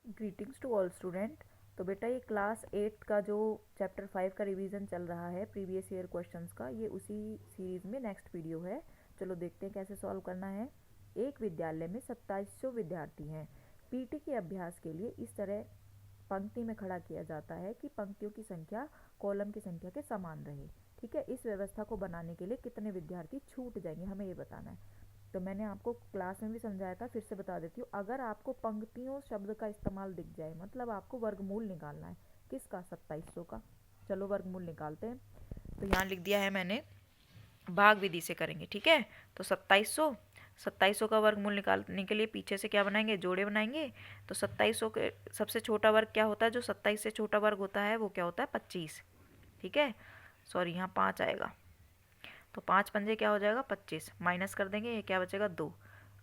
Greetings to all student. तो बेटा ये क्लास 8 का जो चैप्टर 5 का रिवीजन चल रहा है प्रीवियस ईयर क्वेश्चंस का, ये उसी सीरीज़ में नेक्स्ट वीडियो है। चलो देखते हैं कैसे सॉल्व करना है। एक विद्यालय में 2700 विद्यार्थी हैं। पीटी के अभ्यास के लिए इस तरह पंक्ति में खड़ा किया जाता है कि पंक्तियों की संख्या कॉलम की संख्या के समान रहे। ठीक है, इस व्यवस्था को बनाने के लिए कितने विद्यार्थी छूट जाएंगे, हमें ये बताना है। तो मैंने आपको क्लास में भी समझाया था, फिर से बता देती हूँ। अगर आपको पंक्तियों शब्द का इस्तेमाल दिख जाए, मतलब आपको वर्गमूल निकालना है किसका, 2700 का। चलो वर्गमूल निकालते हैं। तो यहाँ लिख दिया है मैंने, भाग विधि से करेंगे। ठीक है, तो 2700 का वर्गमूल निकालने के लिए पीछे से क्या बनाएंगे, जोड़े बनाएंगे। तो 2700 के सबसे छोटा वर्ग क्या होता है, जो 27 से छोटा वर्ग होता है वो क्या होता है, 25। ठीक है, सॉरी यहाँ 5 आएगा। तो 5 पंजे क्या हो जाएगा, 25, माइनस कर देंगे, ये क्या बचेगा 2।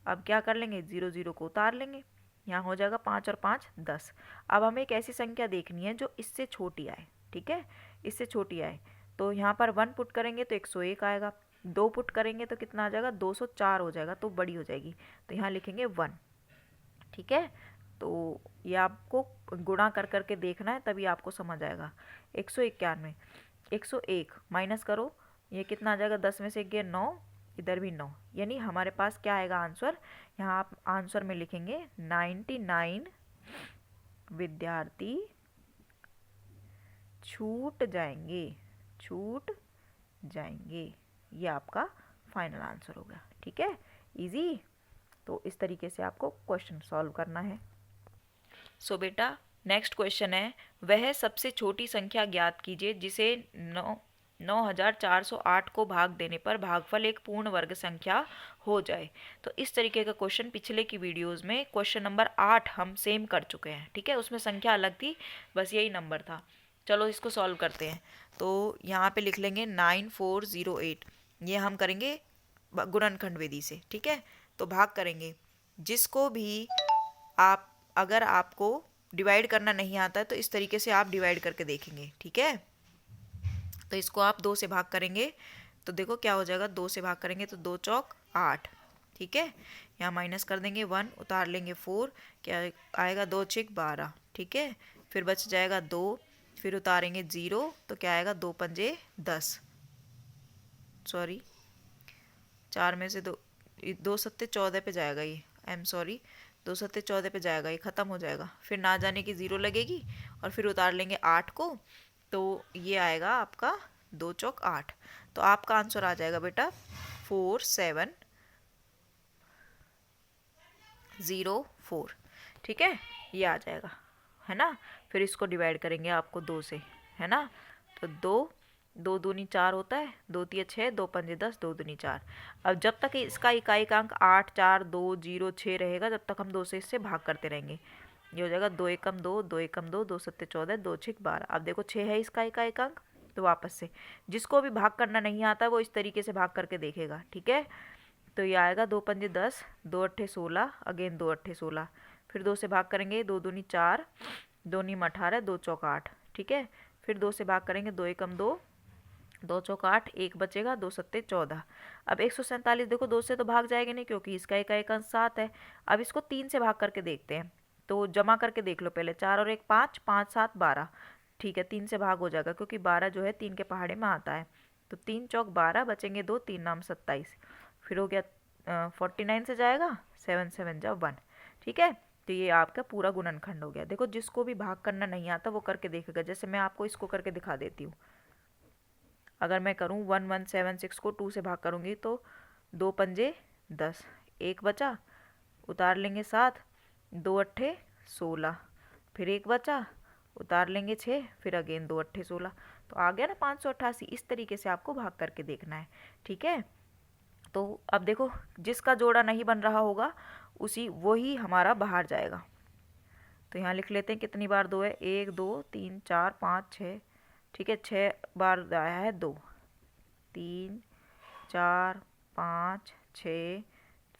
अब क्या कर लेंगे, 0 0 को उतार लेंगे, यहाँ हो जाएगा 5 और 5 10। अब हमें एक ऐसी संख्या देखनी है जो इससे छोटी आए। ठीक है, इससे छोटी आए। तो यहाँ पर 1 पुट करेंगे तो 101 आएगा, 2 पुट करेंगे तो कितना आ जाएगा, 204 हो जाएगा, तो बड़ी हो जाएगी। तो यहाँ लिखेंगे 1। ठीक है, तो ये आपको गुणा कर करके देखना है, तभी आपको समझ आएगा। 191, 101 माइनस करो, ये कितना आ जाएगा, 10 में से गया 9, इधर भी 9, यानी हमारे पास क्या आएगा आंसर। यहाँ आप आंसर में लिखेंगे 99 विद्यार्थी छूट जाएंगे, छूट जाएंगे। ये आपका फाइनल आंसर होगा। ठीक है, इजी। तो इस तरीके से आपको क्वेश्चन सॉल्व करना है। सो बेटा नेक्स्ट क्वेश्चन है, वह सबसे छोटी संख्या ज्ञात कीजिए जिसे 9408 को भाग देने पर भागफल एक पूर्ण वर्ग संख्या हो जाए। तो इस तरीके का क्वेश्चन पिछले की वीडियोस में क्वेश्चन नंबर 8 हम सेम कर चुके हैं। ठीक है, उसमें संख्या अलग थी, बस यही नंबर था। चलो इसको सॉल्व करते हैं। तो यहाँ पे लिख लेंगे 9408, ये हम करेंगे गुणनखंड विधि से। ठीक है, तो भाग करेंगे, जिसको भी आप, अगर आपको डिवाइड करना नहीं आता है तो इस तरीके से आप डिवाइड करके देखेंगे। ठीक है, तो इसको आप 2 से भाग करेंगे तो देखो क्या हो जाएगा, 2 से भाग करेंगे तो 2 चौक 8। ठीक है, यहाँ माइनस कर देंगे 1, उतार लेंगे 4, क्या आएगा 2 छिक 12। ठीक है, फिर बच जाएगा 2, फिर उतारेंगे 0, तो क्या आएगा 2 पंजे 10, सॉरी 4 में से 2, 2 सत्ते 14 पे जाएगा ये, आई एम सॉरी, 2 सत्ते 14 पे जाएगा, ये ख़त्म हो जाएगा, फिर ना जाने की 0 लगेगी और फिर उतार लेंगे 8 को, तो ये आएगा आपका 2 चौक 8। तो आपका आंसर आ जाएगा बेटा 4704। ठीक है, ये आ जाएगा, है ना। फिर इसको डिवाइड करेंगे आपको 2 से, है ना। तो 2, 2 दूनी 4 होता है, 2 तिया 6, 2 पंजे 10, 2 दूनी 4। अब जब तक इसका इकाई का अंक 8 4 2 0 6 रहेगा, जब तक हम 2 से इससे भाग करते रहेंगे। ये हो जाएगा 2 एकम 2, 2 एकम 2, 2 सत्ते 14, 2 छिक 12। अब देखो 6 है इसका इकाई का अंक, तो वापस से जिसको भी भाग करना नहीं आता वो इस तरीके से भाग करके देखेगा। ठीक है, तो ये आएगा 2 पंजे 10, 2 अट्ठे 16, अगेन 2 अट्ठे 16, फिर 2 से भाग करेंगे, 2 दूनी 4, 2 नीम 18, 2 चौक 8। ठीक है, फिर 2 से भाग करेंगे, 2 एकम 2, 2 चौक 8, एक बचेगा, 2 सत्ते 14। अब 147 देखो 2 से तो भाग जाएगा नहीं, क्योंकि इसका एक अंश 7 है। अब इसको 3 से भाग करके देखते हैं, तो जमा करके देख लो पहले, 4 और 1 5, 5 7 12। ठीक है, 3 से भाग हो जाएगा, क्योंकि 12 जो है 3 के पहाड़े में आता है। तो 3 चौक 12, बचेंगे 2, 3 नाम 27, फिर हो गया 49 से जाएगा, 7 7 जा 1। ठीक है, तो ये आपका पूरा गुणनखंड हो गया। देखो जिसको भी भाग करना नहीं आता वो करके देखेगा, जैसे मैं आपको इसको करके दिखा देती हूँ। अगर मैं करूँ 1176 को 2 से भाग करूँगी तो 2 पंजे 10, एक बचा, उतार लेंगे 7, 2 अट्ठे 16, फिर एक बचा, उतार लेंगे 6, फिर अगेन 2 अट्ठे 16। तो आ गया ना 588। इस तरीके से आपको भाग करके देखना है। ठीक है, तो अब देखो जिसका जोड़ा नहीं बन रहा होगा उसी वही हमारा बाहर जाएगा। तो यहाँ लिख लेते हैं कितनी बार 2 है, 1 2 3 4 5 6। ठीक है, 6 बार आया है 2, 3 4 5 6,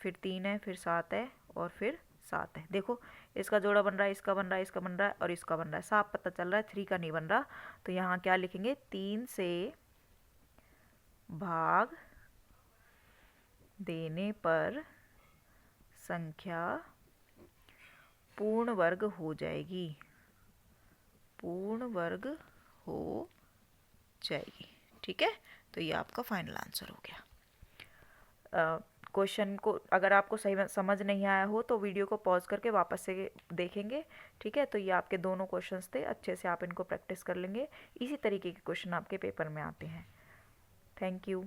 फिर 3 है, फिर 7 है और फिर 7 है। देखो इसका जोड़ा बन रहा है, इसका बन रहा है, इसका बन रहा है और इसका बन रहा है, साफ पता चल रहा है 3 का नहीं बन रहा। तो यहाँ क्या लिखेंगे, 3 से भाग देने पर संख्या पूर्ण वर्ग हो जाएगी, पूर्ण वर्ग हो जाएगी। ठीक है, तो ये आपका फाइनल आंसर हो गया। क्वेश्चन को अगर आपको सही समझ नहीं आया हो तो वीडियो को पॉज करके वापस से देखेंगे। ठीक है, तो ये आपके दोनों क्वेश्चंस थे, अच्छे से आप इनको प्रैक्टिस कर लेंगे। इसी तरीके के क्वेश्चन आपके पेपर में आते हैं। Thank you.